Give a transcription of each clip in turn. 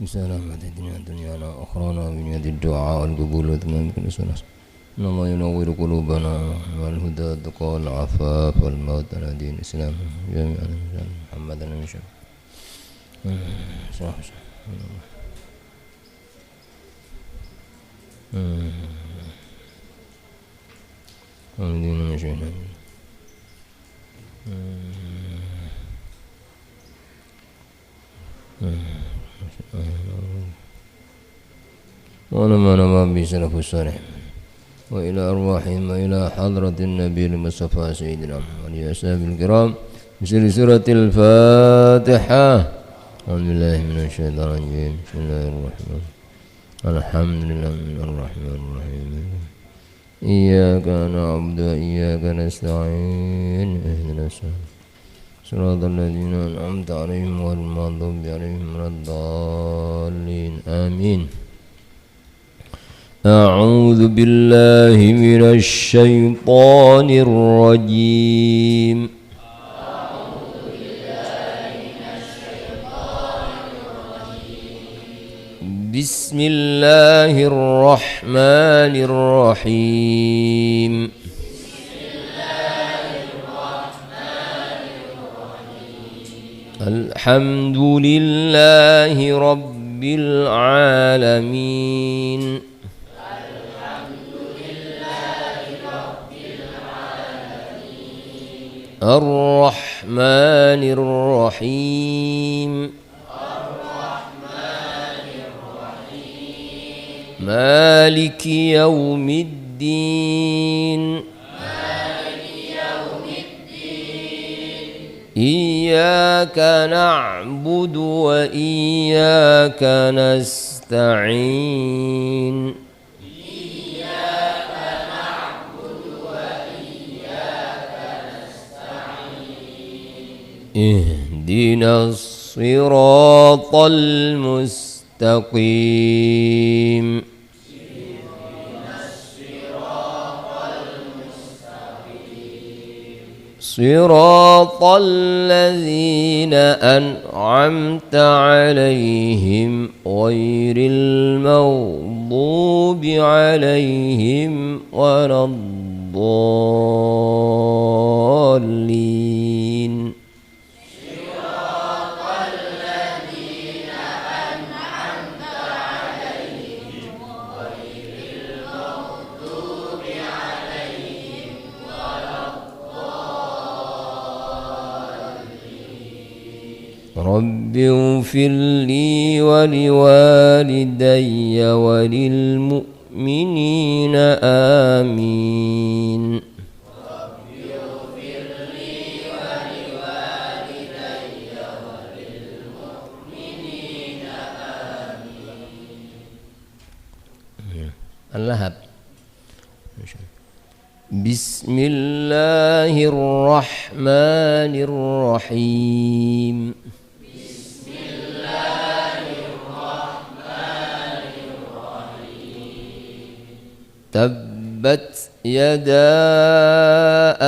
بسلامة دنيانا وأخرانا بنية الدعاء والقبول وتمام كل سنة. الله ينور قلوبنا والهدى التقى والعفاف والموت على دين الإسلام جميعا محمدا إن شاء الله. الدين من شيء ونما نما بسلف الصالح وإلى أرواحهم وإلى حضرة النبي المصطفى سيدنا محمد وأصحابه الكرام بسر سورة الفاتحة. أعوذ بالله من الشيطان الرجيم. بسم الله الرحمن الرحيم. الحمد لله الرحمن الرحيم. إياك نعبد وإياك نستعين اهدنا صراط الذين أنعمت عليهم غير المغضوب عليهم ولا الضالين آمين. أعوذ بالله من الشيطان الرجيم. بسم الله الرحمن الرحيم. الحمد لله رب العالمين. الرحمن الرحيم. مالك يوم الدين. إياك نعبد وإياك نستعين. اهدنا الصراط المستقيم. صراط الذين أنعمت عليهم غير المغضوب عليهم ولا الضالين. رب اغفر لي ولوالدي وللمؤمنين آمين. رب اغفر لي ولوالدي وللمؤمنين آمين. اللهب. بسم الله الرحمن الرحيم. تبت يدا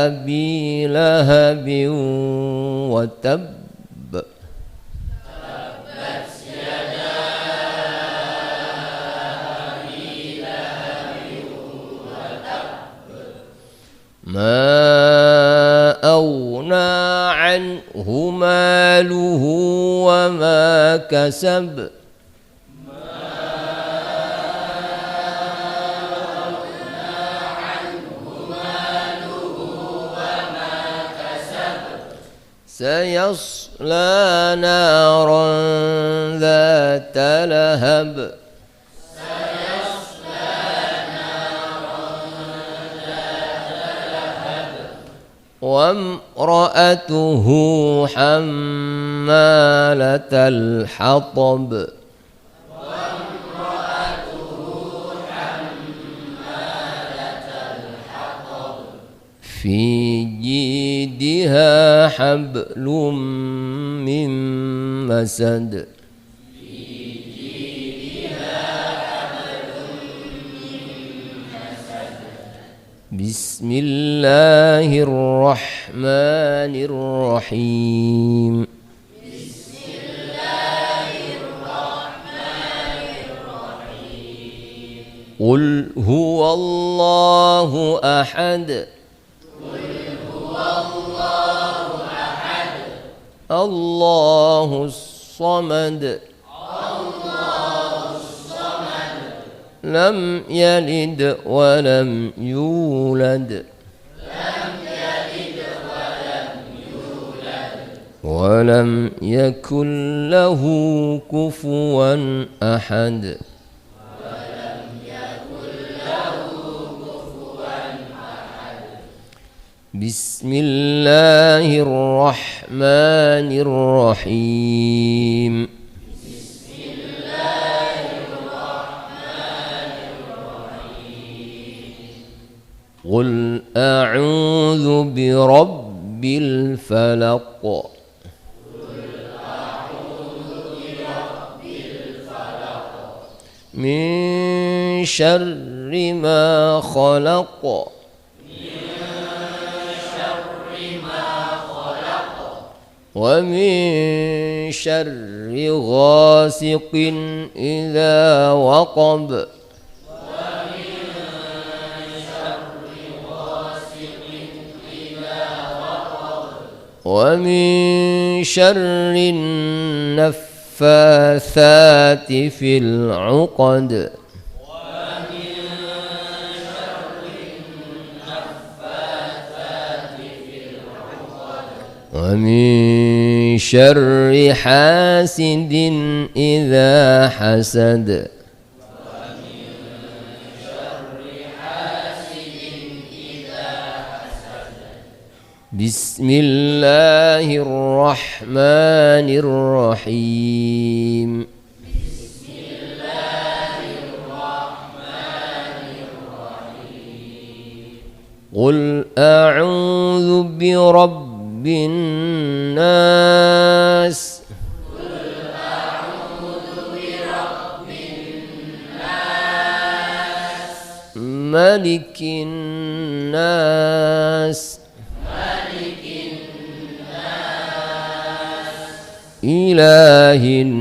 أبي لهب وتب. تبت يدا أبي لهب وتب. ما أغنى عنه ماله وما كسب. سيصلى نارا ذات لهب. وامرأته حمالة الحطب. في جيدها حبل من مسد. بسم الله الرحمن الرحيم. بسم الله Qul huwallahu ahad. Allahus samad. Lam yalid wa lam yulad. Wa lam yakul lahu kufuwan ahad. Bismillahirrahmanirrahim. Qul a'udzu birabbil falaq. Min syarri ma khalaq. Wa min syarri ghasiqin idza waqab. Wa min syarrin naffatsati fil 'uqad. Wa min syarri hasidin idza hasad. Bismillahirrahmanirrahim. Qul a'udzu birabbin nas. Malikin nas. Ilahin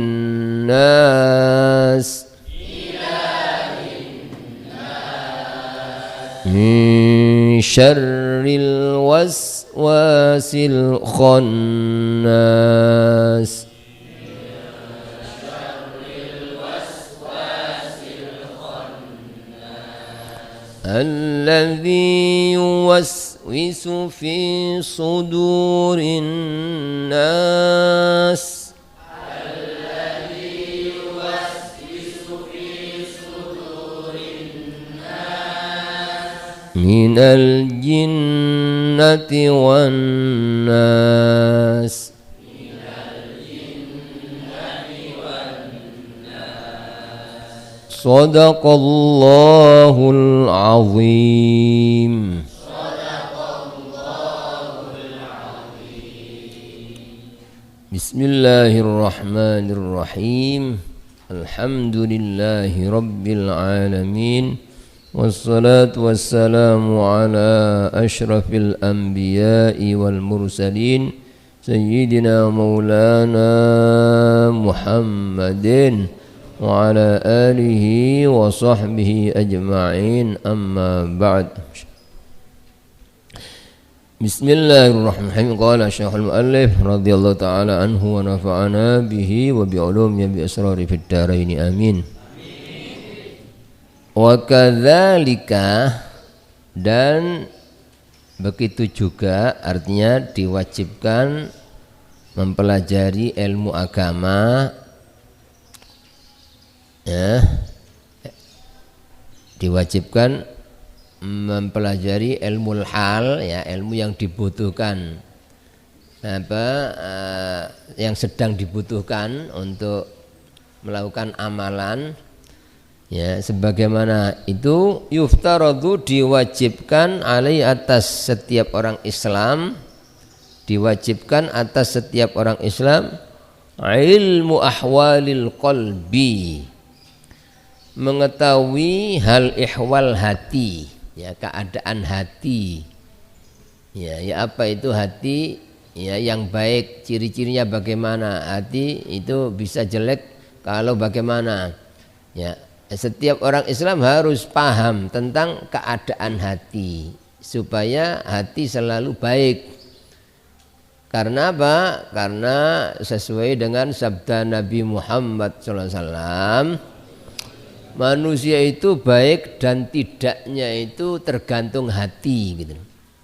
nas. Min syarril waswasil khannas. Alladzi yuwaswisu fi sudurin nas. Minal jinnati wan nas. Shadaqallahul azim. Bismillahirrahmanirrahim. Alhamdulillahi rabbil alamin. Wassalatu wassalamu ala ashrafil anbiya'i wal mursalin Sayyidina maulana Muhammadin wa ala alihi wa sahbihi ajma'in, amma ba'd. Bismillahirrahmanirrahim. Qala Syekhul Mu'allif radhiyallahu ta'ala anhu wa nafa'ana bihi wa bi'ulumi bi asrari fid dharain, amin. Wa kadzalika, dan begitu juga, artinya diwajibkan mempelajari ilmu agama, ya, diwajibkan mempelajari ilmu hal, ya, ilmu yang dibutuhkan, yang sedang dibutuhkan untuk melakukan amalan. Ya, sebagaimana itu yuftaradu, diwajibkan alai, atas setiap orang Islam, diwajibkan atas setiap orang Islam, ilmu ahwalil qalbi, mengetahui hal ihwal hati, ya, keadaan hati. Ya, apa itu hati? Ya, yang baik, ciri-cirinya bagaimana? Hati itu bisa jelek kalau bagaimana? Ya, setiap orang Islam harus paham tentang keadaan hati supaya hati selalu baik. Karena apa? Karena sesuai dengan sabda Nabi Muhammad SAW, manusia itu baik dan tidaknya itu tergantung hati gitu.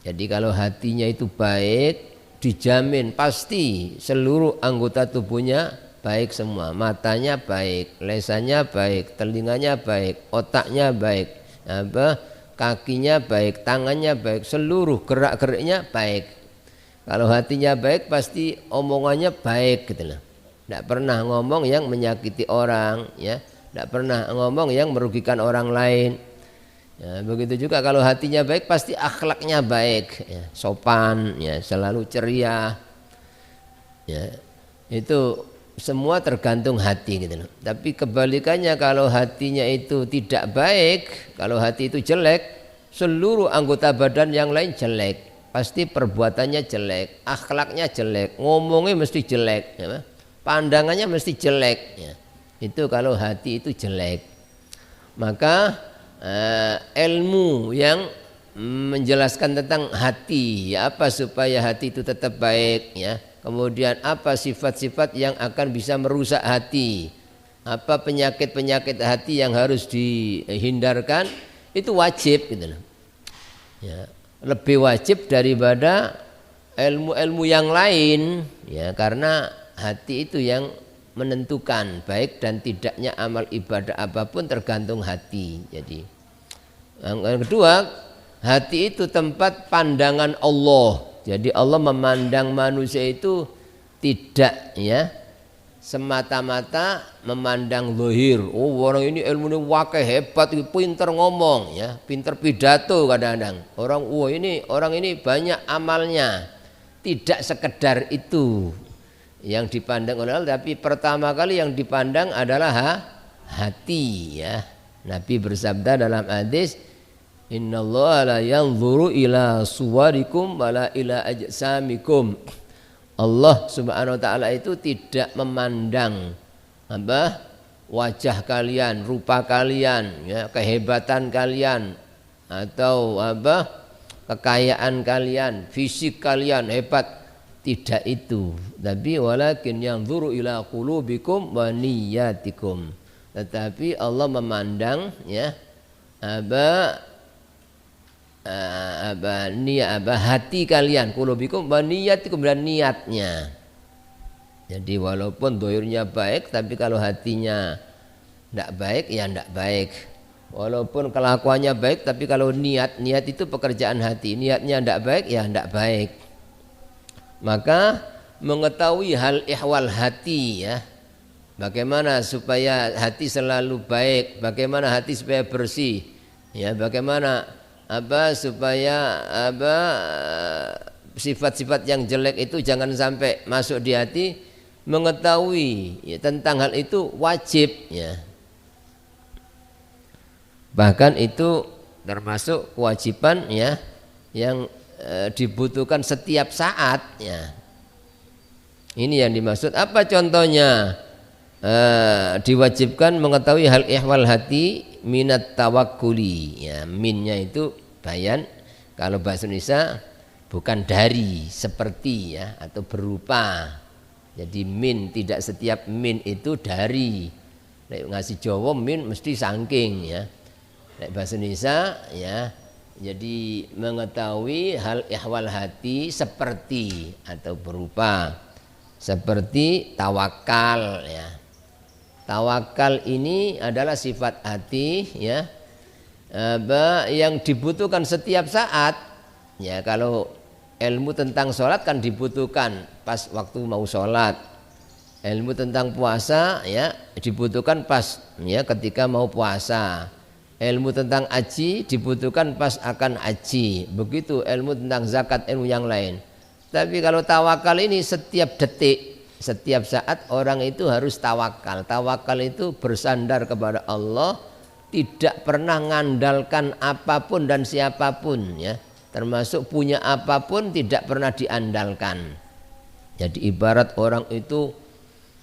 Jadi kalau hatinya itu baik, dijamin pasti seluruh anggota tubuhnya baik semua. Matanya baik, lesannya baik, telinganya baik, otaknya baik, kakinya baik, tangannya baik, seluruh gerak-geriknya baik. Kalau hatinya baik pasti omongannya baik gitu loh. Tidak pernah ngomong yang menyakiti orang, ya. Tidak pernah ngomong yang merugikan orang lain. Ya, begitu juga kalau hatinya baik pasti akhlaknya baik, ya, sopan, ya, selalu ceria. Ya, itu semua tergantung hati gitu loh. Tapi kebalikannya kalau hatinya itu tidak baik, kalau hati itu jelek, seluruh anggota badan yang lain jelek. Pasti perbuatannya jelek, akhlaknya jelek, ngomongnya mesti jelek, ya, pandangannya mesti jelek. Ya. Itu kalau hati itu jelek. Maka ilmu yang menjelaskan tentang hati, ya, apa supaya hati itu tetap baik, ya. Kemudian apa sifat-sifat yang akan bisa merusak hati, apa penyakit-penyakit hati yang harus dihindarkan, itu wajib gitu loh. Ya, lebih wajib daripada ilmu-ilmu yang lain, ya, karena hati itu yang menentukan baik dan tidaknya amal ibadah apapun tergantung hati. Jadi yang kedua, hati itu tempat pandangan Allah. Jadi Allah memandang manusia itu tidak, ya, semata-mata memandang zahir. Oh, orang ini ilmunya wakil hebat, pinter ngomong, ya, pinter pidato kadang-kadang. Orang ini banyak amalnya. Tidak sekedar itu yang dipandang oleh Allah, tapi pertama kali yang dipandang adalah hati, ya. Nabi bersabda dalam hadis, innallaha la yanzuru ila suwarikum wala ila ajsamikum. Allah Subhanahu wa taala itu tidak memandang wajah kalian, rupa kalian, ya, kehebatan kalian atau kekayaan kalian, fisik kalian hebat. Tidak itu, tapi walakin yanzuru ila qulubikum wa niyyatikum. Tetapi Allah memandang, ya, hati kalian, qulubikum wa niyyatikum, dan niatnya. Jadi walaupun zahirnya baik, tapi kalau hatinya tidak baik, ya tidak baik. Walaupun kelakuannya baik, tapi kalau niat itu pekerjaan hati, niatnya tidak baik, ya tidak baik. Maka mengetahui hal ihwal hati, ya, bagaimana supaya hati selalu baik, bagaimana hati supaya bersih, ya, bagaimana supaya sifat-sifat yang jelek itu jangan sampai masuk di hati. Mengetahui, ya, tentang hal itu wajib, ya. Bahkan itu termasuk kewajiban, ya, yang dibutuhkan setiap saat, ya. Ini yang dimaksud. Apa contohnya? Diwajibkan mengetahui hal ihwal hati minat tawakkuli, ya. Minnya itu bayan, kalau bahasa Indonesia bukan dari, seperti, ya, atau berupa. Jadi min, tidak setiap min itu dari. Ngasih Jawa min mesti saking, ya. Bahasa Indonesia, ya, jadi mengetahui hal ihwal hati seperti atau berupa seperti tawakal, ya. Tawakal ini adalah sifat hati, ya, yang dibutuhkan setiap saat, ya. Kalau ilmu tentang sholat kan dibutuhkan pas waktu mau sholat. Ilmu tentang puasa, ya, dibutuhkan pas, ya, ketika mau puasa. Ilmu tentang haji dibutuhkan pas akan haji. Begitu ilmu tentang zakat, ilmu yang lain. Tapi kalau tawakal ini setiap detik, setiap saat orang itu harus tawakal. Tawakal itu bersandar kepada Allah, tidak pernah mengandalkan apapun dan siapapun, ya. Termasuk punya apapun tidak pernah diandalkan. Jadi ibarat orang itu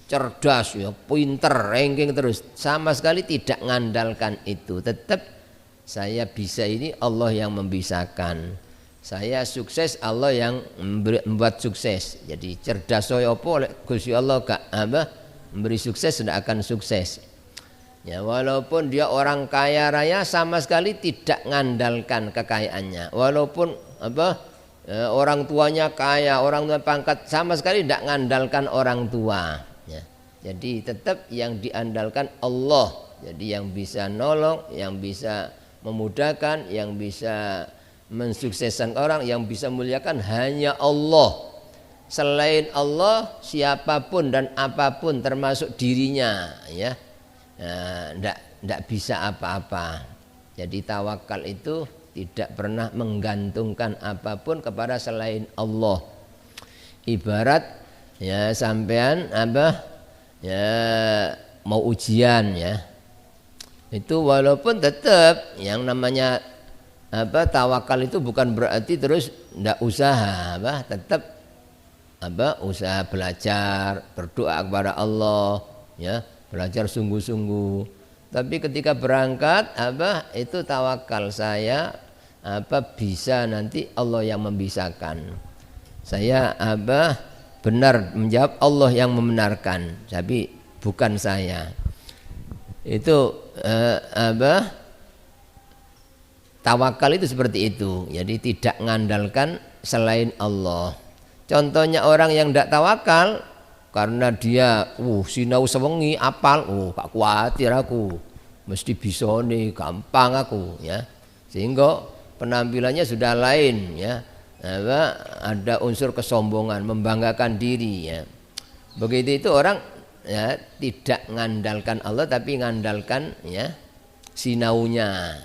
cerdas ya, pinter, ranking terus, sama sekali tidak ngandalkan itu. Tetap saya bisa ini Allah yang membisahkan. Saya sukses Allah yang membuat sukses. Jadi cerdas saya apa oleh Gusti Allah gak memberi sukses, sudah akan sukses. Ya, walaupun dia orang kaya raya sama sekali tidak ngandalkan kekayaannya. Walaupun orang tuanya kaya, orang tua pangkat, sama sekali tidak ngandalkan orang tua. Ya. Jadi tetap yang diandalkan Allah. Jadi yang bisa nolong, yang bisa memudahkan, yang bisa mensukseskan orang, yang bisa muliakan hanya Allah. Selain Allah siapapun dan apapun termasuk dirinya, ya, ndak bisa apa-apa. Jadi tawakal itu tidak pernah menggantungkan apapun kepada selain Allah. Ibarat ya sampean ya mau ujian ya, itu walaupun tetap yang namanya tawakal itu bukan berarti terus ndak usaha, tetap usaha belajar, berdoa kepada Allah, ya, belajar sungguh-sungguh. Tapi ketika berangkat itu tawakal saya bisa nanti Allah yang membisahkan. Saya benar menjawab Allah yang membenarkan, tapi bukan saya. Itu tawakal itu seperti itu. Jadi tidak mengandalkan selain Allah. Contohnya orang yang tidak tawakal karena dia sinau sewengi apal, gak khawatir aku, mesti bisa nih, gampang aku, ya. Sehingga penampilannya sudah lain, ya. Ada unsur kesombongan, membanggakan diri, ya. Begitu itu orang ya tidak mengandalkan Allah tapi mengandalkan ya sinaunya.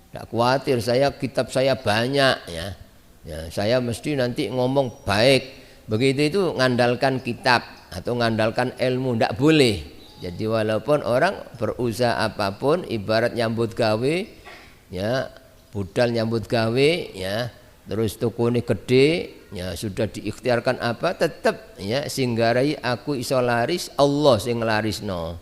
Tidak khawatir saya kitab saya banyak, ya. Ya, saya mesti nanti ngomong baik. Begitu itu ngandalkan kitab atau ngandalkan ilmu, tidak boleh. Jadi walaupun orang berusaha apapun, ibarat nyambut gawe, ya, budal nyambut gawe, ya, terus toko ini gede, ya, sudah diikhtiarkan tetap ya singgarai aku iso laris, Allah sing larisno,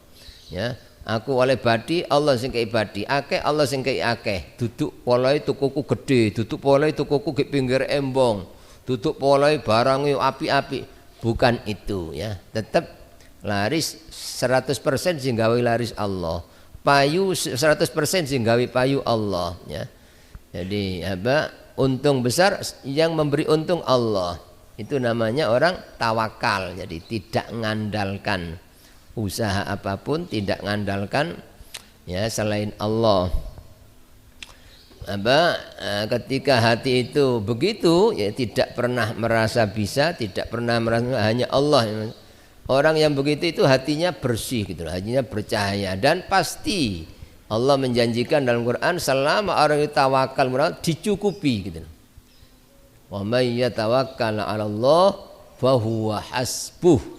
ya. Aku oleh badi, Allah sing kei badi, akeh Allah sing kei akeh. Duduk polai tukuku gede, duduk polai tukuku di pinggir embong, duduk polai barang yo api-api. Bukan itu, ya. Tetap laris 100% sing gawe laris Allah. Payu 100% sing gawe payu Allah, ya. Jadi untung besar yang memberi untung Allah. Itu namanya orang tawakal. Jadi tidak mengandalkan usaha apapun, tidak mengandalkan ya selain Allah. Ketika hati itu begitu, ya tidak pernah merasa bisa, tidak pernah merasa hanya Allah. Orang yang begitu itu hatinya bersih gitu, hatinya bercahaya, dan pasti Allah menjanjikan dalam Quran selama orang itu tawakal dicukupi gitu. Wa may yatawakkal 'ala Allah fa huwa hasbuh.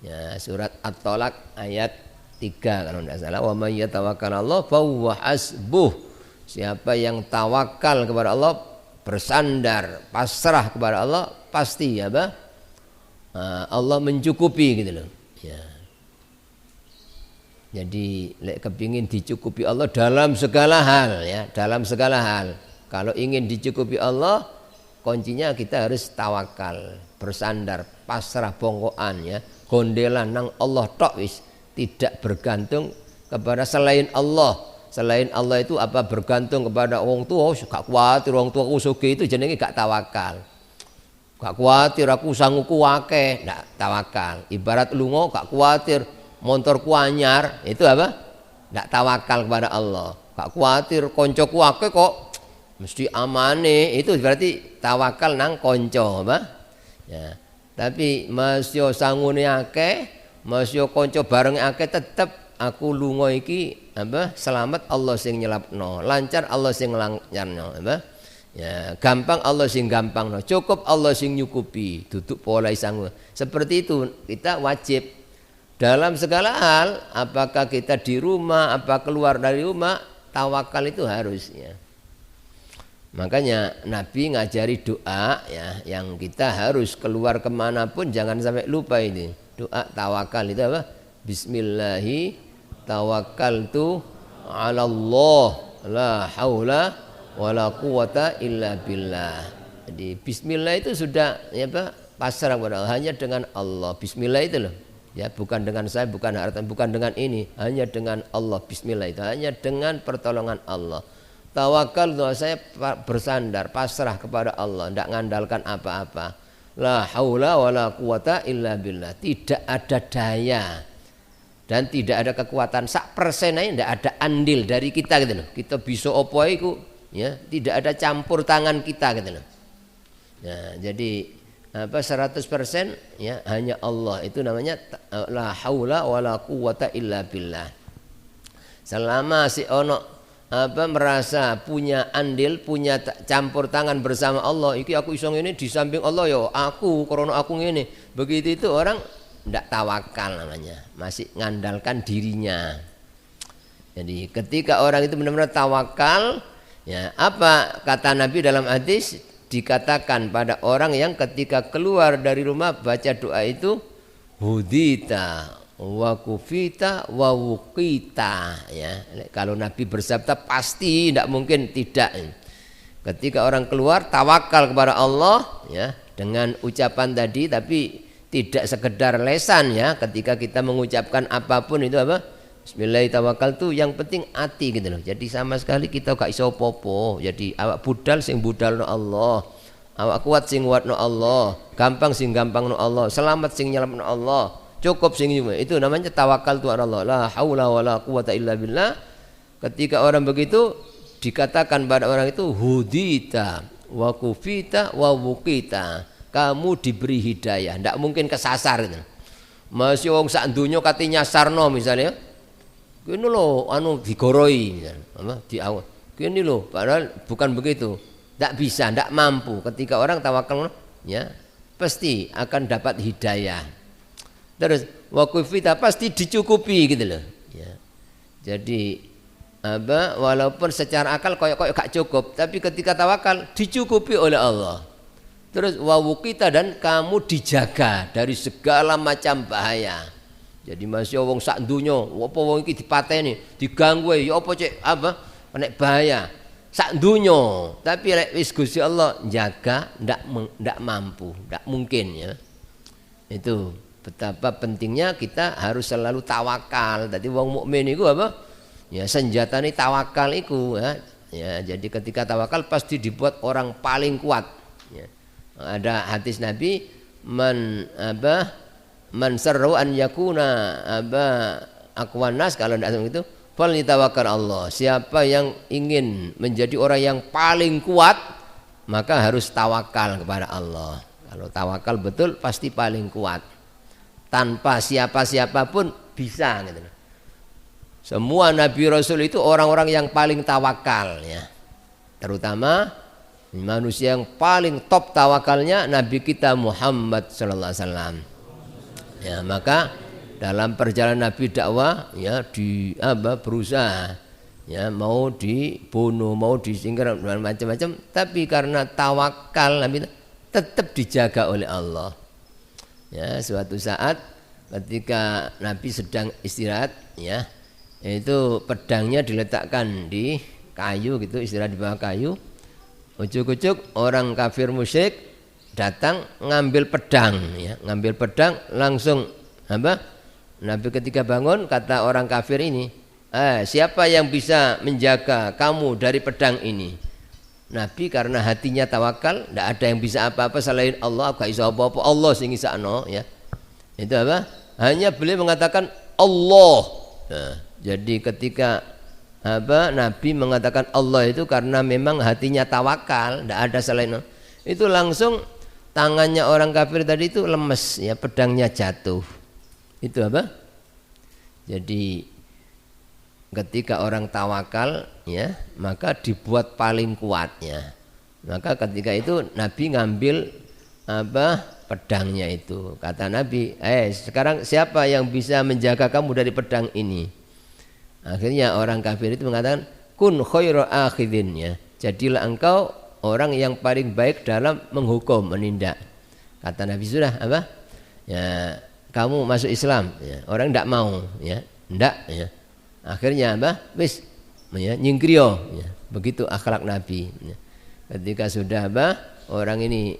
Ya, surat At-Tolak ayat 3 kalau tidak salah. Wa may yatawakkal 'ala Allah fa huwa hasbuh. Siapa yang tawakal kepada Allah, bersandar, pasrah kepada Allah, pasti Allah mencukupi gitu loh. Ya. Jadi kepingin dicukupi Allah dalam segala hal, ya, dalam segala hal. Kalau ingin dicukupi Allah, kuncinya kita harus tawakal, bersandar, pasrah bongkoan, ya, gondelan nang Allah tok wis, tidak bergantung kepada selain Allah. Selain Allah itu bergantung kepada wong tua, gak kuatir wong tua aku sugih, itu jenenge gak tawakal. Gak kuatir aku sanguku akeh, ndak tawakal. Ibarat lunga gak kuatir montorku anyar, itu ndak tawakal kepada Allah. Gak kuatir koncoku akeh kok mesti amane, itu berarti tawakal nang konco, ya. Tapi masih sangune akeh, masih konco bareng akeh, tetep aku lunga iki selamat Allah sing nyelapno, lancar Allah sing lancarno, ya, gampang Allah sing gampangno, cukup Allah sing nyukupi, duduk polai sangu. Seperti itu kita wajib dalam segala hal, apakah kita di rumah, apa keluar dari rumah, tawakal itu harusnya. Makanya Nabi ngajari doa ya, yang kita harus keluar kemanapun jangan sampai lupa ini. Doa tawakal itu apa? Bismillahi tawakkaltu 'ala Allah la haula wala quwata illa billah. Jadi bismillah itu sudah ya apa? Pasrah kepada Allah, hanya dengan Allah. Bismillah itu loh. Ya, bukan dengan saya, bukan harta, bukan dengan ini, hanya dengan Allah. Bismillah itu hanya dengan pertolongan Allah. Tawakal doa saya bersandar, pasrah kepada Allah, tidak mengandalkan apa-apa. La haula wala quwata illa billah. Tidak ada daya dan tidak ada kekuatan sak persen aja, tidak ada andil dari kita gitu loh. Kita bisa opo iku ya, tidak ada campur tangan kita gitu loh. Nah, jadi apa 100% ya hanya Allah, itu namanya la haula wala quwata illa billah. Selama si ono apa merasa punya andil, punya campur tangan bersama Allah, iki aku iso ngene di samping Allah ya aku karena aku ngene. Begitu itu orang ndak tawakal namanya, masih ngandalkan dirinya. Jadi ketika orang itu benar-benar tawakal, ya apa kata Nabi dalam hadis, dikatakan pada orang yang ketika keluar dari rumah baca doa itu hudita wa kufita wa wuqita ya. Kalau Nabi bersabda pasti tidak mungkin tidak. Ketika orang keluar tawakal kepada Allah ya dengan ucapan tadi, tapi tidak sekedar lesan ya, ketika kita mengucapkan apapun itu apa? Bismillahirrahmanirrahim, yang penting hati gitu loh. Jadi sama sekali kita gak iso popo. Jadi awak budal sing budal no Allah, awak kuat sing kuat no Allah, gampang sing gampang no Allah, selamat sing nyelamat no Allah, cukup sing itu namanya tawakal tu Allah. La haula wala quwata illa billah. Ketika orang begitu dikatakan pada orang itu hudita wa kufita wa wuqita, kamu diberi hidayah, ndak mungkin kesasar gitu. Masih wong sak donya kate nyasarno misalnya, kene lho anu digoroi misalnya, kene lho, padahal bukan begitu. Ndak bisa, ndak mampu. Ketika orang tawakal ya pasti akan dapat hidayah. Terus waqufita pasti dicukupi gitu loh ya. Jadi apa walaupun secara akal koyok gak cukup, tapi ketika tawakal dicukupi oleh Allah. Terus wawukita, dan kamu dijaga dari segala macam bahaya. Jadi masih wong sak donya apa wong iki dipateni, diganggu ya apa cek apa nek bahaya sak donya, tapi lek wis Gusti Allah jaga ndak mampu, ndak mungkin ya. Itu betapa pentingnya kita harus selalu tawakal. Tadi wong mukmin iku apa? Ya senjatane tawakal iku ya. Ya, jadi ketika tawakal pasti dibuat orang paling kuat. Ya. Ada hadis Nabi, man sarru an yakuna aqwan nas, kalau tidak itu fal yatawakkal Allah. Siapa yang ingin menjadi orang yang paling kuat, maka harus tawakal kepada Allah. Kalau tawakal betul pasti paling kuat. Tanpa siapa-siapa pun bisa gitu. Semua Nabi Rasul itu orang-orang yang paling tawakal ya. Terutama manusia yang paling top tawakalnya Nabi kita Muhammad sallallahu alaihi wasallam. Ya, maka dalam perjalanan Nabi dakwah ya berusaha ya, mau dibunuh, mau disingkir dan macam-macam, tapi karena tawakal Nabi tetap dijaga oleh Allah. Ya, suatu saat ketika Nabi sedang istirahat ya, itu pedangnya diletakkan di kayu gitu, istirahat di bawah kayu. Ujuk-ujuk orang kafir musyrik datang ngambil pedang ya, ngambil pedang langsung apa? Nabi ketika bangun kata orang kafir ini, siapa yang bisa menjaga kamu dari pedang ini? Nabi karena hatinya tawakal, tidak ada yang bisa apa-apa selain Allah, gak bisa apa-apa, Allah sing ngisakno ya. Itu apa? Hanya beliau mengatakan Allah. Nah, jadi ketika Nabi mengatakan Allah itu karena memang hatinya tawakal, tidak ada selain itu, langsung tangannya orang kafir tadi itu lemes ya, pedangnya jatuh. Itu apa? Jadi ketika orang tawakal ya, maka dibuat paling kuatnya. Maka ketika itu Nabi ngambil pedangnya itu. Kata Nabi, sekarang siapa yang bisa menjaga kamu dari pedang ini? Akhirnya orang kafir itu mengatakan kun khairu akhidin ya. Jadilah engkau orang yang paling baik dalam menghukum, menindak. Kata Nabi, sudah apa? Ya, kamu masuk Islam. Ya, orang tidak mau, ya, tidak. Ya. Akhirnya apa? Wis, ya, nyingkrio. Ya. Begitu akhlak Nabi. Ya. Ketika sudah apa? Orang ini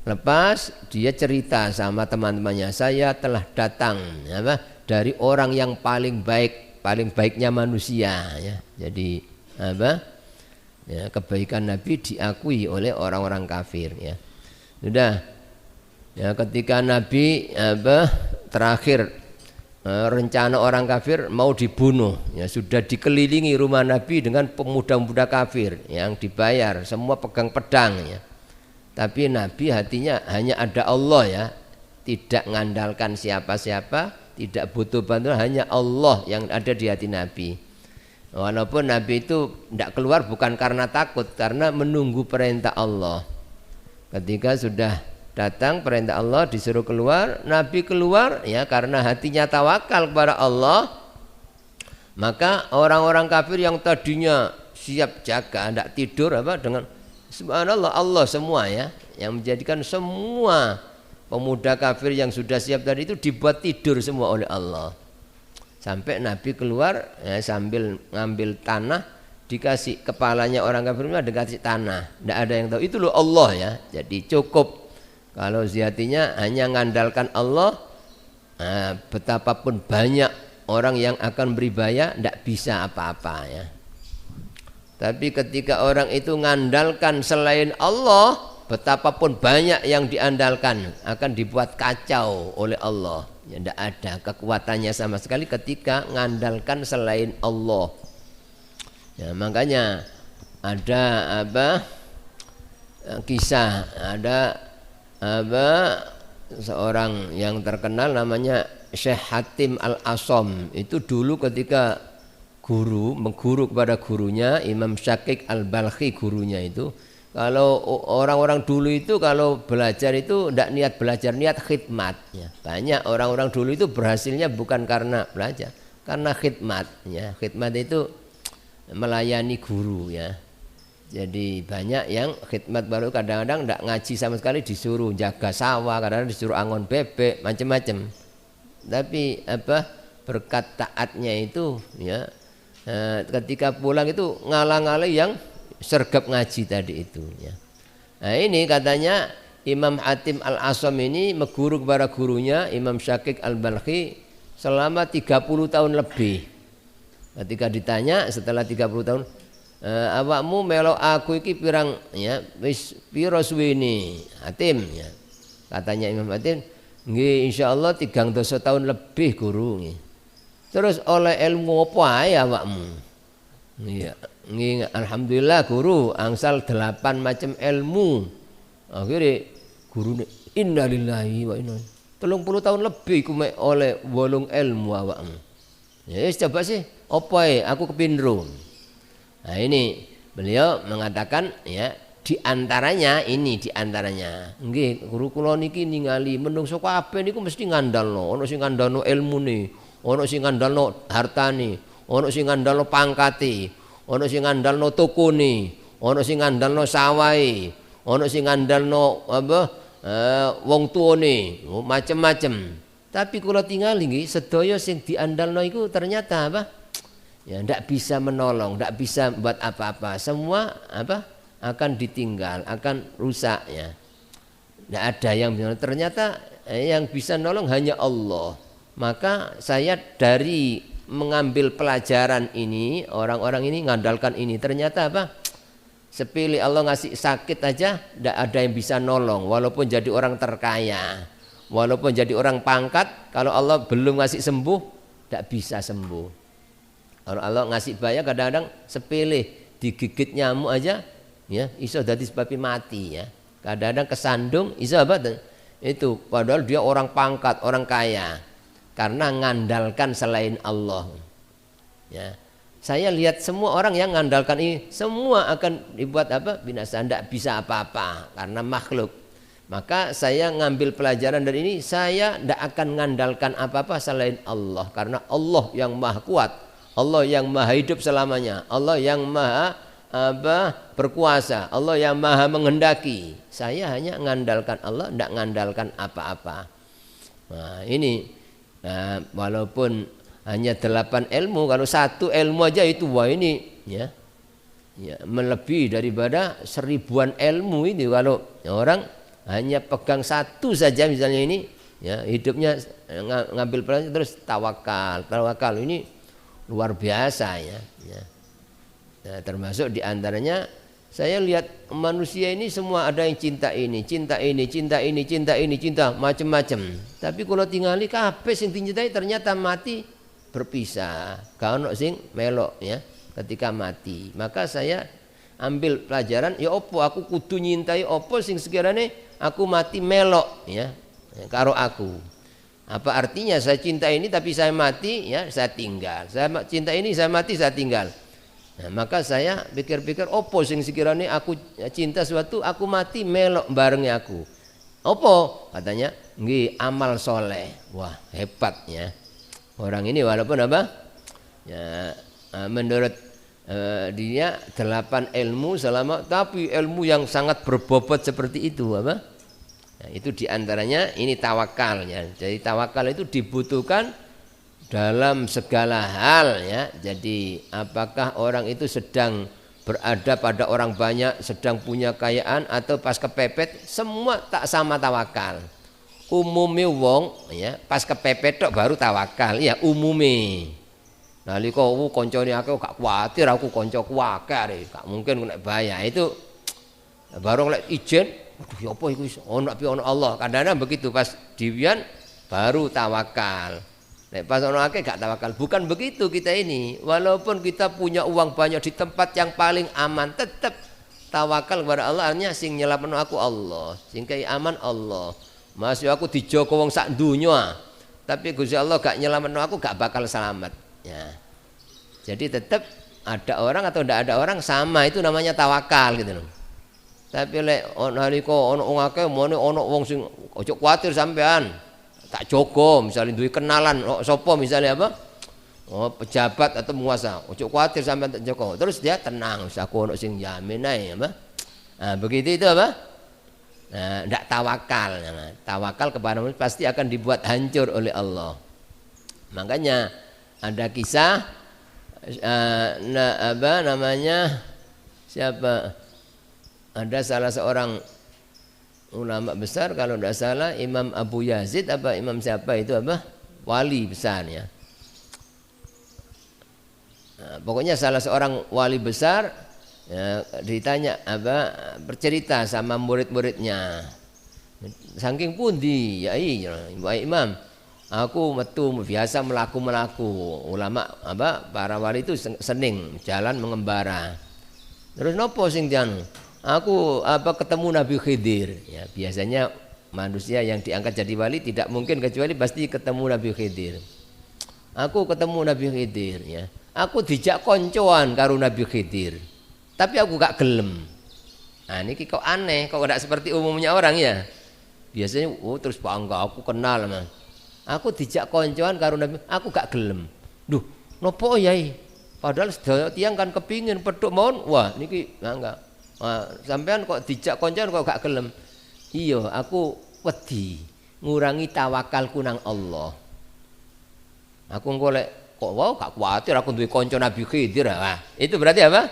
lepas, dia cerita sama teman-temannya, saya telah datang apa? Dari orang yang paling baik, paling baiknya manusia. Ya. Jadi apa? Ya, kebaikan Nabi diakui oleh orang-orang kafir. Ya. Sudah. Ya, ketika Nabi apa? Terakhir rencana orang kafir mau dibunuh, ya, sudah dikelilingi rumah Nabi dengan pemuda-pemuda kafir yang dibayar, semua pegang pedang, ya. Tapi Nabi hatinya hanya ada Allah, ya, tidak mengandalkan siapa-siapa, tidak butuh bantuan, hanya Allah yang ada di hati Nabi. Walaupun Nabi itu tidak keluar bukan karena takut, karena menunggu perintah Allah. Ketika sudah datang perintah Allah disuruh keluar, Nabi keluar, ya, karena hatinya tawakal kepada Allah. Maka orang-orang kafir yang tadinya siap jaga, tidak tidur apa dengan subhanallah, Allah semua, ya, yang menjadikan semua pemuda kafir yang sudah siap tadi itu dibuat tidur semua oleh Allah. Sampai Nabi keluar, ya, sambil ngambil tanah, dikasih kepalanya orang kafir, dikasih tanah, tidak ada yang tahu, itu loh Allah, ya. Jadi cukup kalau sejatinya hanya mengandalkan Allah, nah, betapapun banyak orang yang akan beribadah tidak bisa apa-apa, ya. Tapi ketika orang itu mengandalkan selain Allah, betapapun banyak yang diandalkan akan dibuat kacau oleh Allah. Ya, tidak ada kekuatannya sama sekali ketika mengandalkan selain Allah. Ya, makanya ada apa? Kisah, ada apa? Seorang yang terkenal namanya Syekh Hatim Al-Asom. Itu dulu ketika mengguru kepada gurunya Imam Syakik Al-Balkhi, gurunya itu, kalau orang-orang dulu itu kalau belajar itu tidak niat belajar, niat khidmat, ya. Banyak orang-orang dulu itu berhasilnya bukan karena belajar, karena khidmat, ya. Khidmat itu melayani guru, ya. Jadi banyak yang khidmat baru kadang-kadang tidak ngaji sama sekali, disuruh jaga sawah, kadang-kadang disuruh angon bebek, macam-macam. Tapi apa, berkat taatnya itu, ya, ketika pulang itu ngalang-ngalai yang sergap ngaji tadi itu, ya. Nah, ini katanya Imam Hatim Al-Asom ini mengguru kepada gurunya Imam Syakik Al-Balkhi selama 30 tahun lebih. Ketika ditanya setelah 30 tahun, awakmu melo aku iki pirang, ya, wis piro suwene Hatim, ya. Katanya Imam Hatim, nggih insyaallah 3 tahun lebih guru, nggih. Terus oleh ilmu apa ae awakmu? Iya, nggih alhamdulillah guru angsal 8 macam ilmu. Akhirnya guru innalillahi wa inna 30 tahun lebih ku mek oleh 8 ilmu awakmu. Ya coba sih apa ae aku kepindro. Nah ini beliau mengatakan, ya, diantaranya nggih guru kula niki ningali menungso kabeh niku mesti ngandalno, ana sing ngandalno ilmune, ana sing ngandalno hartane, ana sing ngandalno pangkate, ana sing ngandalno tokone, ana sing ngandalno sawahe, ana sing ngandalno apa wong tuane, macem-macem. Tapi kula tingali nggih sedaya sing diandalno iku ternyata apa? Ya ndak bisa menolong, ndak bisa buat apa-apa. Semua apa? Akan ditinggal, akan rusak, ya. Ndak ada yang bisa. Ternyata yang bisa nolong hanya Allah. Maka saya dari mengambil pelajaran ini, orang-orang ini ngandalkan ini, ternyata apa? Sepilih Allah ngasih sakit aja ndak ada yang bisa nolong, walaupun jadi orang terkaya, walaupun jadi orang pangkat, kalau Allah belum ngasih sembuh ndak bisa sembuh. Kalau Allah ngasih bahaya kadang-kadang sepilih digigit nyamuk aja, ya, iso dadi sebab mati, ya. Kadang-kadang kesandung iso apa? Itu padahal dia orang pangkat, orang kaya, karena ngandalkan selain Allah, ya. Saya lihat semua orang yang ngandalkan ini semua akan dibuat apa? Binasa, tidak bisa apa-apa karena makhluk. Maka saya ngambil pelajaran dari ini, saya tidak akan ngandalkan apa-apa selain Allah, karena Allah yang maha kuat, Allah yang maha hidup selamanya, Allah yang maha berkuasa, Allah yang maha menghendaki. Saya hanya mengandalkan Allah, tidak mengandalkan apa-apa. Nah, ini walaupun hanya 8 ilmu, kalau 1 ilmu aja itu wah ini ya melebihi daripada 1000-an ilmu ini. Kalau orang hanya pegang 1 saja misalnya ini, ya hidupnya ngambil pelan terus tawakal ini luar biasa ya. Nah, termasuk diantaranya saya lihat manusia ini semua ada yang cinta macam-macam. Tapi kalau tinggali kabeh sing dicintai ternyata mati berpisah. Kalau sing melok ya ketika mati. Maka saya ambil pelajaran, ya opo aku kudu nyintai opo sing sekiranya aku mati melok ya karo aku. Apa artinya saya cinta ini tapi saya mati ya saya tinggal. Saya cinta ini saya mati saya tinggal. Nah, maka saya pikir-pikir opo sing sekiranya aku cinta sesuatu aku mati melok barengi aku. Opo? Katanya nggih amal soleh. Wah hebat ya. Orang ini walaupun apa? Ya, menurut dia 8 ilmu selama, tapi ilmu yang sangat berbobot seperti itu apa? Nah, itu diantaranya ini tawakal ya. Jadi tawakal itu dibutuhkan dalam segala hal ya. Jadi apakah orang itu sedang berada pada orang banyak, sedang punya kekayaan atau pas kepepet, semua tak sama tawakal. Umumnya wong ya pas kepepet tok baru tawakal ya umumnya. Nalika koncone akeh gak kuwatir aku kancaku akeh gak mungkin kena bahaya itu baru lek ijen aduh ya apa iku ono pi ono Allah. Kadang-kadang begitu pas diwian baru tawakal. Nek pas ono akeh gak tawakal. Bukan begitu kita ini. Walaupun kita punya uang banyak di tempat yang paling aman tetap tawakal kepada Allah. Artinya sing nyelapno aku Allah, sing kei aman Allah. Masih aku dijogo wong sak dunya. Tapi Gusti Allah gak nyelametno aku gak bakal selamat. Ya. Jadi tetap ada orang atau tidak ada orang sama itu namanya tawakal gitu loh. Tapi lek nalika ana wong akeh mone ana wong sing ojo kuwatir sampean tak jogo misalnya duwe kenalan sapa misalnya apa? Oh, pejabat atau penguasa. Ojo kuwatir sampean tak jogo. Terus dia tenang, aku ana sing jamin ae apa? Nah, begitu itu apa? Nah, tidak tawakal. Nah, tawakal kepada Allah pasti akan dibuat hancur oleh Allah. Makanya ada kisah apa namanya siapa? Ada salah seorang ulama besar kalau tidak salah Imam Abu Yazid apa imam siapa itu apa? Wali besar ya. Nah, pokoknya salah seorang wali besar ya, ditanya apa bercerita sama murid-muridnya. Saking pundi ya iya Imam. Aku metu biasa melaku ulama apa para wali itu sening jalan mengembara. Terus nopo sing dianu? Aku apa ketemu Nabi Khidir. Ya, biasanya manusia yang diangkat jadi wali tidak mungkin kecuali pasti ketemu Nabi Khidir. Aku ketemu Nabi Khidir ya. Aku dijak koncoan karo Nabi Khidir. Tapi aku gak gelem. Nah, ini kok aneh, kok tidak seperti umumnya orang ya. Biasanya terus bangga aku kenal Mas. Aku dijak koncoan karo Nabi, aku gak gelem. Duh, nopo yai? Padahal sedaya tiyang kan kepingin pedhuk mawon. Wah, niki enggak. Sampean kok dijak koncoan kok gak gelem. Iya, aku wedi ngurangi tawakalku nang Allah. Aku golek kok wow gak kuwatir aku duwe kanca Nabi Khidir. Wah, itu berarti apa?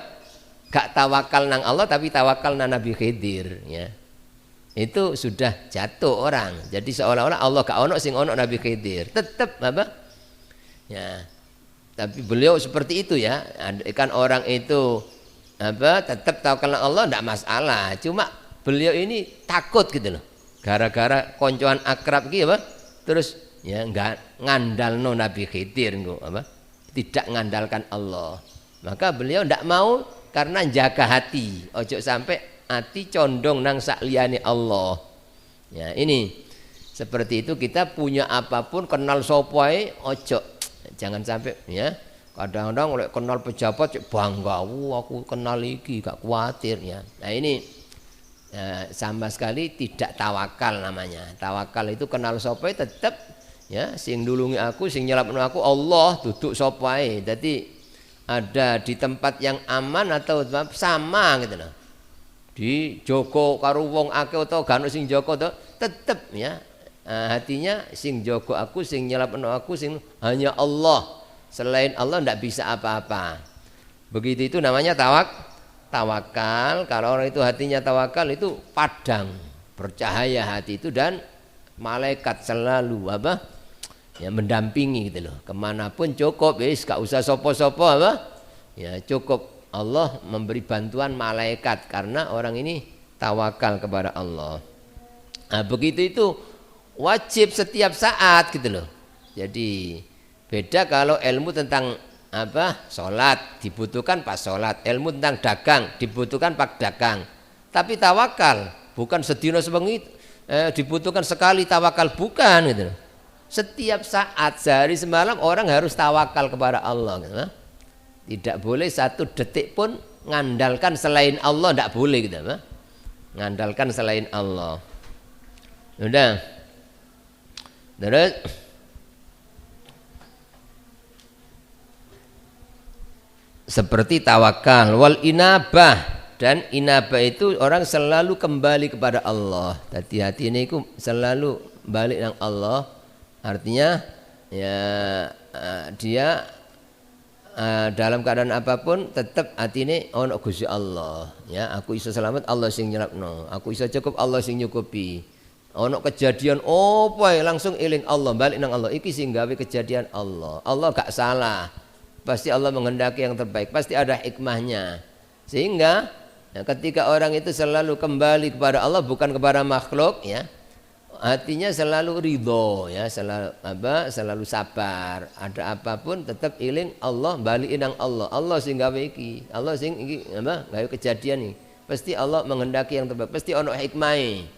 Gak tawakal nang Allah tapi tawakal nang Nabi Khidir ya. Itu sudah jatuh orang. Jadi seolah-olah Allah gak ono sing ono Nabi Khidir. Tetap apa? Ya. Tapi beliau seperti itu ya. Kan orang itu apa? Tetap tawakal Allah ndak masalah. Cuma beliau ini takut gitu loh. Gara-gara koncoan akrab gitu apa? Terus ya enggak ngandalno Nabi Khidir engko apa? Tidak ngandalkan Allah. Maka beliau ndak mau karena jaga hati. Ojo sampai hati condong nang sakliyane Allah. Ya, ini seperti itu kita punya apapun kenal sapa ae ojo. Jangan sampai ya. Kadang-kadang oleh kenal pejabat bangga, aku kenal iki gak kuatir ya. Nah, ini ya, sama sekali tidak tawakal namanya. Tawakal itu kenal sapa ae tetep ya sing nulungi aku, sing nyelapno aku Allah, duduk sapa ae. Dadi ada di tempat yang aman atau sama gitu loh. Di Joko karo wong akeh utawa gak ono sing Joko to tetep ya hatinya sing Joko aku, sing nyelapno aku, sing hanya Allah. Selain Allah ndak bisa apa-apa. Begitu itu namanya tawakal. Kalau orang itu hatinya tawakal itu padang, bercahaya hati itu, dan malaikat selalu apa? Ya mendampingi gitu loh. Kemanapun cukup, gak usah sopo-sopo apa? Ya cukup Allah memberi bantuan malaikat karena orang ini tawakal kepada Allah. Nah, begitu itu wajib setiap saat gitu loh. Jadi beda kalau ilmu tentang apa? Sholat dibutuhkan pas sholat, ilmu tentang dagang dibutuhkan pas dagang. Tapi tawakal bukan sedina sebengi dibutuhkan sekali tawakal, bukan gitu loh. Setiap saat sehari semalam orang harus tawakal kepada Allah gitu loh. Tidak boleh satu detik pun ngandalkan selain Allah, tidak boleh gitu, ngandalkan selain Allah. Udah. Terus seperti tawakal wal inabah, dan inabah itu orang selalu kembali kepada Allah. Hati-hati ini selalu balik nang Allah. Artinya ya dia dalam keadaan apapun tetap hati ini ono Gusti Allah ya. Aku iso selamat Allah sing nyelapno, aku iso cukup Allah sing nyukupi. Ono kejadian opo langsung eling Allah, balik nang Allah. Iki sing gawe kejadian Allah. Allah gak salah, pasti Allah menghendaki yang terbaik, pasti ada hikmahnya. Sehingga ya, ketika orang itu selalu kembali kepada Allah bukan kepada makhluk ya, hatinya selalu ridho ya, selalu sabar. Ada apapun tetap iling Allah, balikin nang Allah. Allah sing gawe iki, Allah sing iki gawe kejadian iki. Pasti Allah menghendaki yang terbaik, pasti ono hikmah.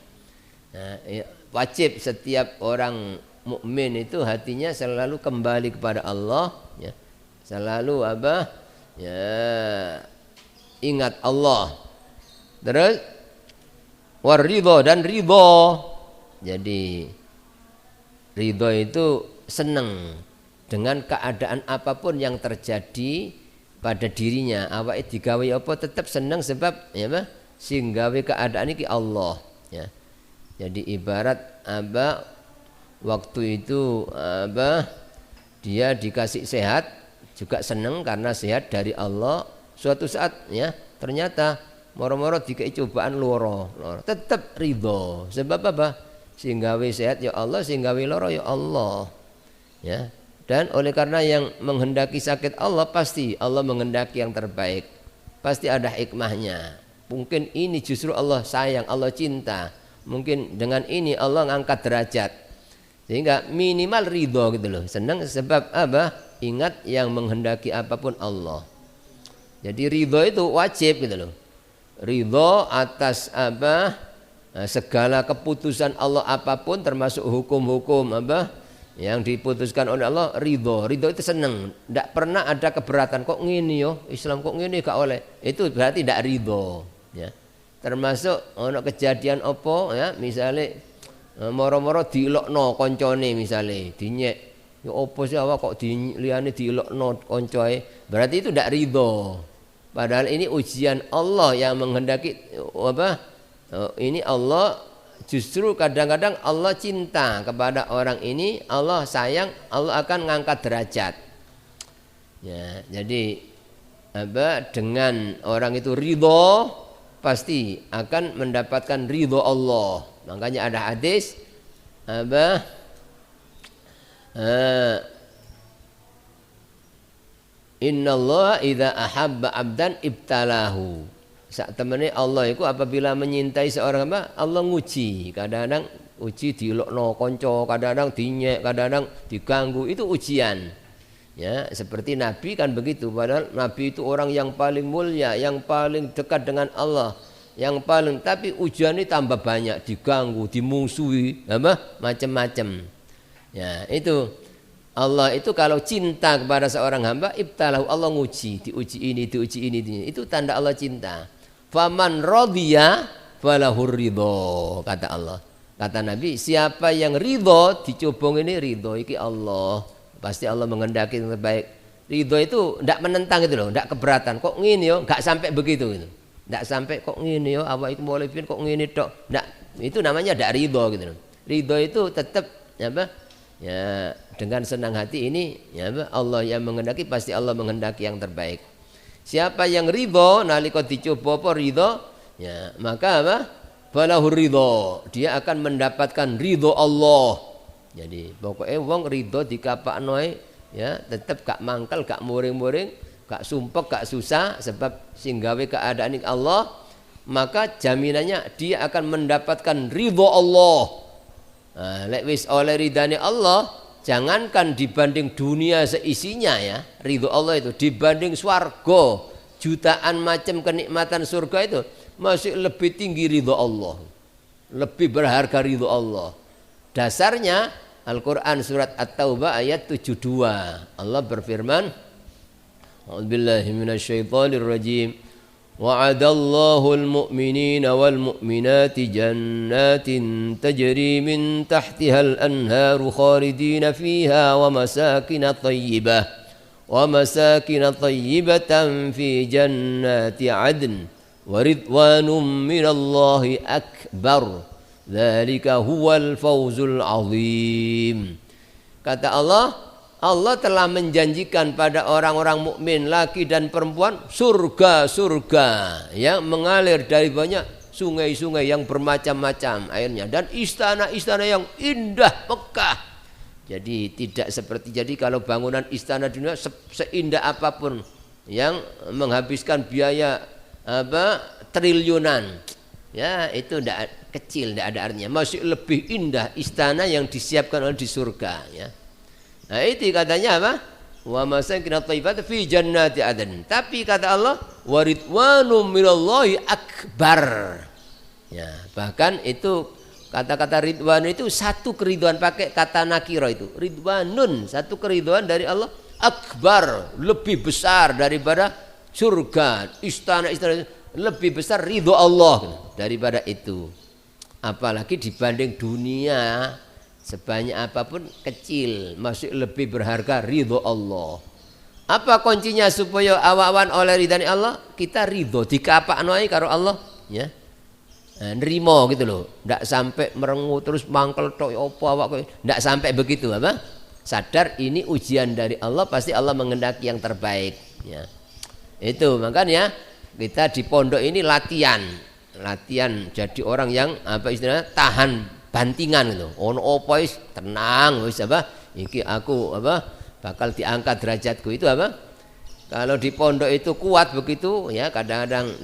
Nah, ya, wajib setiap orang mukmin itu hatinya selalu kembali kepada Allah ya. Selalu ya ingat Allah. Terus waridho, dan ridho. Jadi ridho itu senang dengan keadaan apapun yang terjadi pada dirinya. Awake digawe apa tetap senang sebab ya sing gawe keadaan iki Allah ya. Jadi ibarat waktu itu dia dikasih sehat juga senang karena sehat dari Allah. Suatu saat ya ternyata moro-moro dikei cobaan loro, tetap ridho. Sebab apa? Sing gawe sehat ya Allah, sing gawe loro ya Allah. Ya. Dan oleh karena yang menghendaki sakit Allah, pasti Allah menghendaki yang terbaik. Pasti ada hikmahnya. Mungkin ini justru Allah sayang, Allah cinta. Mungkin dengan ini Allah ngangkat derajat. Sehingga minimal ridho gitu loh. Senang sebab apa? Ingat yang menghendaki apapun Allah. Jadi ridho itu wajib gitu loh. Ridho atas segala keputusan Allah apapun, termasuk hukum-hukum yang diputuskan oleh Allah. Ridho itu seneng, tidak pernah ada keberatan. Kok ngini yo Islam kok ngini gak oleh, itu berarti tidak ridho ya. Termasuk ono kejadian opo ya, misalnya moro-moro diilokno koncone, misalnya dinyek ya opo sih awak kok liyane diilokno koncoe, berarti itu tidak ridho. Padahal ini ujian Allah yang menghendaki ini Allah justru kadang-kadang Allah cinta kepada orang ini, Allah sayang, Allah akan ngangkat derajat. Ya, jadi dengan orang itu ridho pasti akan mendapatkan ridho Allah. Makanya ada hadis innallaha idza ahabba abdan ibtalahu. Sak temene Allah itu apabila menyintai seorang Allah nguji. Kadang-kadang uji dilokno kanca, kadang-kadang dinyek, kadang-kadang diganggu, itu ujian. Ya, seperti Nabi kan begitu. Padahal Nabi itu orang yang paling mulia, yang paling dekat dengan Allah, yang paling, tapi ujiannya tambah banyak, diganggu, dimusuhi, macam-macam. Ya, itu Allah itu kalau cinta kepada seorang hamba, ibtalahu, Allah nguji, diuji ini, itu tanda Allah cinta. Faman radhiya falahur ridho, kata Allah. Kata Nabi, siapa yang ridho, dicobong ini ridho iki Allah. Pasti Allah menghendaki yang terbaik. Ridho itu ndak menentang gitu loh, ndak keberatan. Kok ngene yo, enggak sampai begitu gitu. Ndak sampai kok ngene yo, awak iku mulai pian kok ngene tok. Ndak, itu namanya ndak ridho gitu loh. Ridho itu tetap apa? Ya, dengan senang hati ini ya apa? Allah yang menghendaki, pasti Allah menghendaki yang terbaik. Siapa yang ridho nalika dicoba apa ridho, ya maka apa? Falahur ridho, dia akan mendapatkan ridho Allah. Jadi pokoknya wong ridho dikapakno ya tetap gak mangkal, gak muring-muring, gak sumpek, gak susah, sebab singgawe keadaan Allah, maka jaminannya dia akan mendapatkan ridho Allah. Nah, lek wis oleh ridhani Allah, jangankan dibanding dunia seisinya ya, ridho Allah itu dibanding swarga, jutaan macam kenikmatan surga itu masih lebih tinggi ridho Allah, lebih berharga ridho Allah. Dasarnya Al-Quran surat At-Taubah ayat 72, Allah berfirman, A'udzubillahi minasyaitonirrajim, wa'adallahu al-mu'minina wal-mu'minati jannatin tajri min tahtiha al-anharu khalidina fiha wa masakina tayyibatan fi jannati adn wa ridwanum minallahi akbar dzalika huwal fawzul azim. Kata Allah telah menjanjikan pada orang-orang mukmin laki dan perempuan surga-surga yang mengalir dari banyak sungai-sungai yang bermacam-macam airnya, dan istana-istana yang indah megah. Jadi tidak seperti, jadi kalau bangunan istana dunia seindah apapun yang menghabiskan biaya triliunan, ya itu tidak kecil, tidak ada artinya. Masih lebih indah istana yang disiapkan oleh di surga ya. Nah itu katanya apa? Wa masakin thayyibat fi jannati adn. Tapi kata Allah wa ridwanum minallahi akbar. Ya, bahkan itu kata-kata ridwan itu satu keriduan, pakai kata nakira itu. Ridwanun, satu keriduan dari Allah, akbar, lebih besar daripada surga, istana-istana, lebih besar ridho Allah daripada itu. Apalagi dibanding dunia sebanyak apapun kecil, masih lebih berharga ridho Allah. Apa kuncinya supaya awan oleh ridhani Allah? Kita ridho dikapakno ae karo Allah ya. Nah, nerimo gitu loh, ndak sampai merengut terus mangkel tok apa awak, ndak sampai begitu apa? Sadar ini ujian dari Allah, pasti Allah menghendaki yang terbaik ya. Itu makanya kita di pondok ini latihan jadi orang yang apa istilahnya tahan bantingan gitu. Ono apa wis tenang wis apa iki aku apa bakal diangkat derajatku, itu apa? Kalau di pondok itu kuat begitu ya, kadang-kadang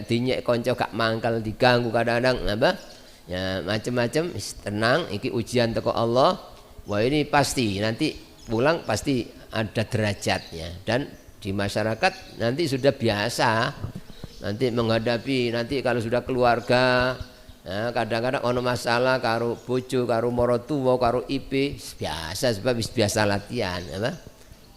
dinyek konco gak mangkal, diganggu kadang-kadang apa ya macam-macam, tenang iki ujian teko Allah. Wah ini pasti nanti pulang pasti ada derajatnya, dan di masyarakat nanti sudah biasa nanti menghadapi, nanti kalau sudah keluarga ya, kadang-kadang ono masalah karo bojo, karo morotuwa, karo IP, biasa sebab biasa latihan apa.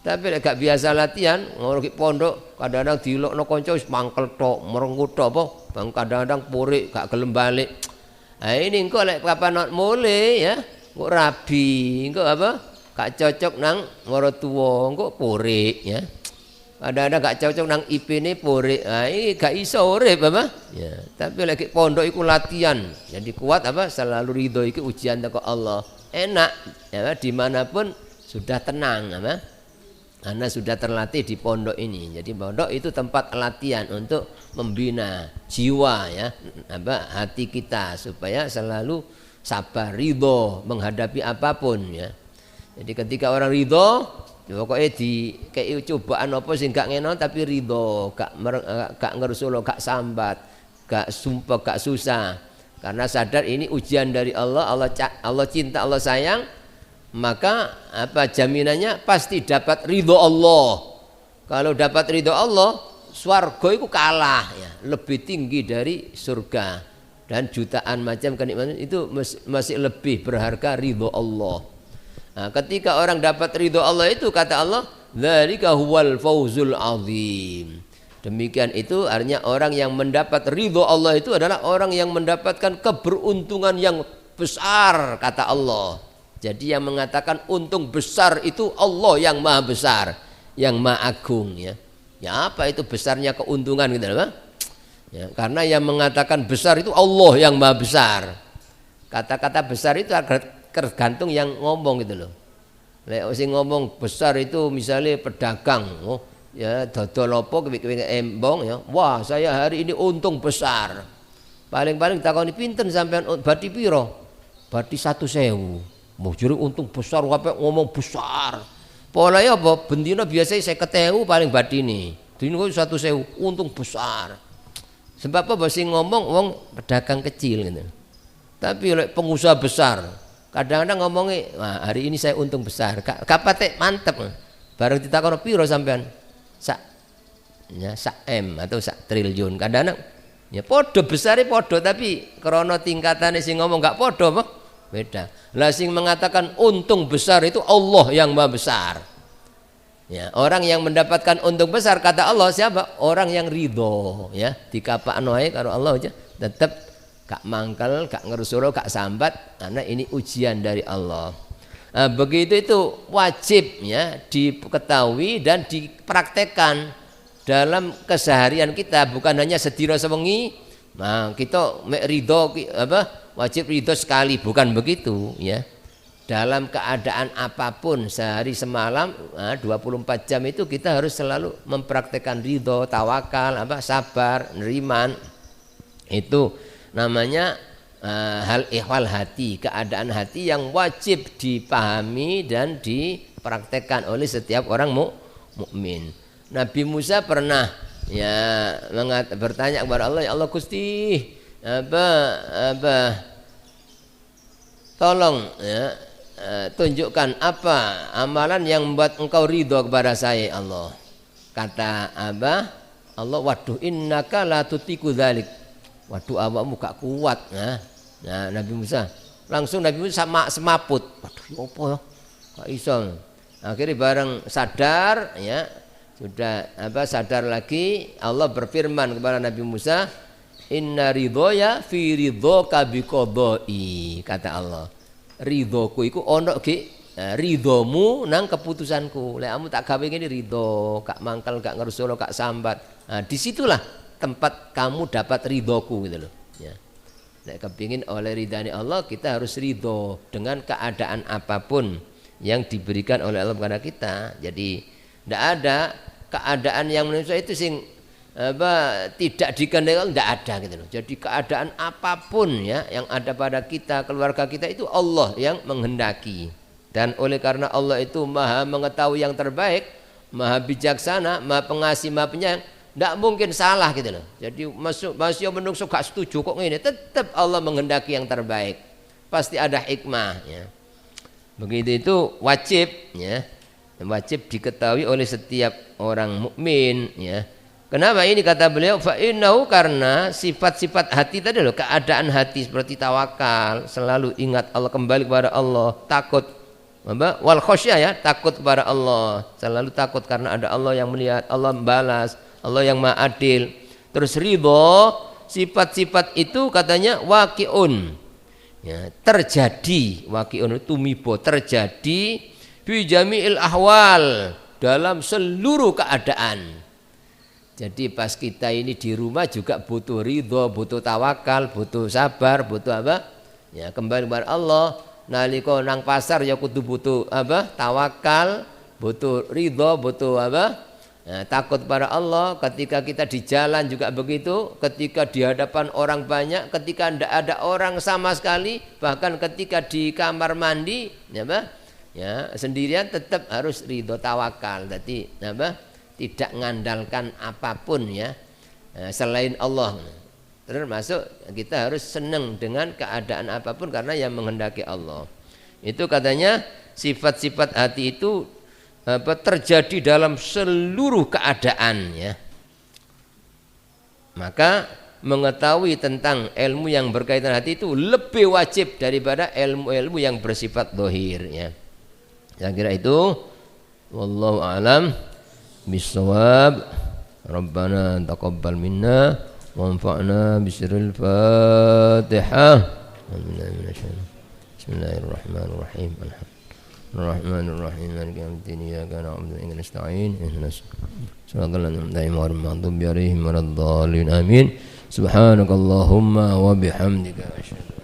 Tapi nek gak biasa latihan ngono ki pondok, kadang-kadang dilokno kanca wis mangkel tok, merengut tok apa, bang kadang-kadang purik gak gelem balik. Nah ini engko lek kapan mulai ya, kok rabi, engko apa? Gak cocok nang morotuwa, engko purik ya. Kadang-kadang gak cocok nang IP-ne purik. Nah ini gak iso urip apa? Ya, tapi lek pondok iku latihan. Jadi kuat apa? Selalu ridho iki ujian teko Allah. Enak ya, dimanapun sudah tenang apa? Karena sudah terlatih di pondok ini. Jadi pondok itu tempat latihan untuk membina jiwa ya, apa hati kita supaya selalu sabar, ridho menghadapi apapun ya. Jadi ketika orang ridho, pokoknya di kayak cobaan apa sih gak ngeno tapi ridho, gak ngerusulo, gak sambat, gak sumpah, gak susah. Karena sadar ini ujian dari Allah, Allah cinta, Allah sayang. Maka apa jaminannya? Pasti dapat ridho Allah. Kalau dapat ridho Allah, swarga itu kalah ya, lebih tinggi dari surga, dan jutaan macam kenikmatan itu masih lebih berharga ridho Allah. Nah, ketika orang dapat ridho Allah itu kata Allah, dzalika huwal fawzul azim. Demikian itu artinya orang yang mendapat ridho Allah itu adalah orang yang mendapatkan keberuntungan yang besar kata Allah. Jadi yang mengatakan untung besar itu Allah yang maha besar. yang Maha Agung ya. Ya apa itu besarnya keuntungan gitu loh. Ya, karena yang mengatakan besar itu Allah yang Maha besar. Kata-kata besar itu tergantung yang ngomong gitu loh. Lek sing ngomong besar itu misalnya pedagang, oh ya dodol apa kepik-kepik embong ya. Wah, saya hari ini untung besar. Paling-paling takoni pinten sampean bati piro? Bati 1.000. Mau jare untung besar kabeh ngomong besar. Polahe apa? Bendina biasanya 50.000 paling batine. Dino 1.000 untung besar. Sebab apa sing ngomong wong pedagang kecil gitu. Tapi oleh pengusaha besar, kadang-kadang ngomongnya, wah, hari ini saya untung besar. Kapate mantep. Bareng ditakon piro sampean? Sak M atau sak triliun. Kadang-kadang ya podo besare podo tapi krana tingkatane sing ngomong gak podo apa? Beda. Lah sing mengatakan untung besar itu Allah yang Maha besar. Ya, orang yang mendapatkan untung besar kata Allah siapa? Orang yang ridho ya, dikapakno ae karo Allah aja tetap gak mangkel, gak ngersuro, gak sambat karena ini ujian dari Allah. Nah, begitu itu wajib ya diketahui dan dipraktekkan dalam keseharian kita, bukan hanya sedina sewengi. Nah, kita ridho apa? Wajib ridho sekali, bukan begitu ya. Dalam keadaan apapun sehari semalam 24 jam itu kita harus selalu mempraktekkan ridho, tawakal, apa sabar, neriman. Itu namanya hal ihwal hati, keadaan hati yang wajib dipahami dan dipraktekkan oleh setiap orang mukmin. Nabi Musa pernah ya bertanya kepada Allah, ya Allah Gusti, tolong ya tunjukkan apa amalan yang membuat engkau ridho kepada saya Allah. Kata Allah, waduh innaka la tutiku dzalik. Waduh awakmu gak kuat. Nah Nabi Musa langsung semaput. Waduh apa ya? Gak iso. Akhirnya bareng sadar ya, sudah sadar lagi, Allah berfirman kepada Nabi Musa, inna ridhoya fi ridhoka biqadai. Kata Allah, ridhoku iku ono ge ridhomu nang keputusanku. Lek kamu tak gawe ngene ridho, gak mangkel, gak ngersolo, gak sambat. Nah, disitulah tempat kamu dapat ridhoku gitu loh. Ya. Lek kepingin oleh ridhani Allah, kita harus ridho dengan keadaan apapun yang diberikan oleh Allah kepada kita. Jadi tidak ada keadaan yang manusia itu sing tidak dikehendaki, tidak ada gitu loh. Jadi keadaan apapun ya yang ada pada kita, keluarga kita itu Allah yang menghendaki. Dan oleh karena Allah itu maha mengetahui yang terbaik, maha bijaksana, maha pengasih, maha penyayang, tidak mungkin salah gitu loh. Jadi manusia menungso gak setuju kok ini, tetap Allah menghendaki yang terbaik. Pasti ada hikmah ya. Begitu itu wajib ya. Wajib diketahui oleh setiap orang mukmin ya. Kenapa ini kata beliau? Fa innahu, karena sifat-sifat hati tadi loh, keadaan hati seperti tawakal, selalu ingat Allah, kembali kepada Allah, takut wal khosyah ya, takut kepada Allah, selalu takut karena ada Allah yang melihat, Allah membalas, Allah yang Maha Adil. Terus ridho, sifat-sifat itu katanya waqi'un ya, terjadi, waqi'un tumibo, terjadi bi jami'il ahwal, dalam seluruh keadaan. Jadi pas kita ini di rumah juga butuh ridho, butuh tawakal, butuh sabar, butuh apa? Ya kembali kepada Allah. Nalika nang pasar ya kudu butuh apa? Tawakal, butuh ridho, butuh apa? Ya, takut kepada Allah. Ketika kita di jalan juga begitu. Ketika di hadapan orang banyak, ketika tidak ada orang sama sekali, bahkan ketika di kamar mandi, ya apa? Ya sendirian tetap harus ridho, tawakal. Jadi apa? Tidak mengandalkan apapun ya selain Allah. Termasuk kita harus senang dengan keadaan apapun karena yang menghendaki Allah. Itu katanya sifat-sifat hati itu terjadi dalam seluruh keadaan ya. Maka mengetahui tentang ilmu yang berkaitan hati itu lebih wajib daripada ilmu-ilmu yang bersifat zahir ya. Saya kira itu, wallahu a'lam bisawab. Rabbana taqabbal minna wa anfa'na bisirril Fatihah. Bismillahirrahmanirrahim. Ar-Rahmanir Rahim Maliki yaumiddin Iyyaka na'budu wa iyyaka nasta'in ihdinas siratal ladzina an'amta 'alaihim ghairil maghdubi 'alaihim waladdallin amin. Subhanakallahumma wa bihamdika asyhadu